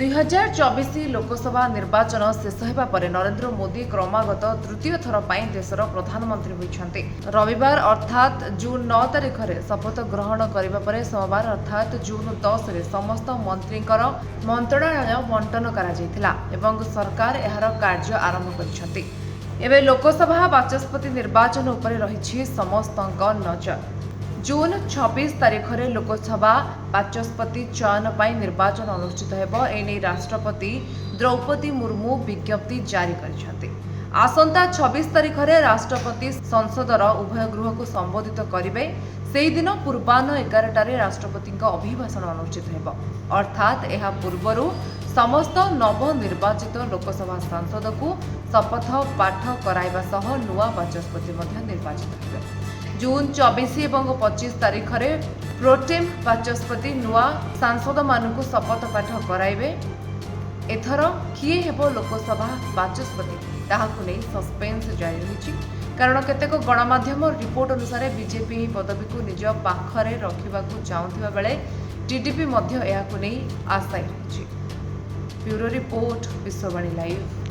2024 लोकसभा निर्वाचन शेष होगा पर नरेंद्र मोदी क्रमागत तृतीय थर पर देशर प्रधानमंत्री होइछन्ते। रविवार अर्थात जून 9 तारिख में शपथ ग्रहण करने पर सोमवार अर्थात जून 10 में समस्त मंत्री मंत्रणालय बंटन करा एवं सरकार एहार कार्य आरंभ करिसेंते। एवं लोकसभा बाचस्पति निर्वाचन उपर रही समस्त नजर। जून 26 तारिख में लोकसभा बाचस्पति चयन पर निर्वाचन अनुष्ठित होब। एने राष्ट्रपति द्रौपदी मुर्मू विज्ञप्ति जारी करिसेंते। आसंता 26 तारिख में राष्ट्रपति संसदर उभय गृह को संबोधित करेंगे। से दिन पूर्वाह्न 11टारे राष्ट्रपति अभिभाषण अनुष्ठित होब। अर्थात यह पूर्व समस्त नवनिर्वाचित लोकसभा सांसद को शपथ पाठ कराइबा सह नुआ बाचस्पति निर्वाचित होते। जून 24 और 25 तारिख में प्रोटेम बाचस्पति नुआ सांसद मानू शपथ पाठ कराइबे। एथर किए हेबो लोकसभा बाचस्पति ताहाकु नै सस्पेंस जारी रही, कारण केतेक गणमाध्यम रिपोर्ट अनुसार बीजेपी पदवी को निज पाखरे रखिबाकु चाहुथिबा बेले टीडीपी मध्य एहाकु नै आशायी रही। Bureau report, Vishwavani live.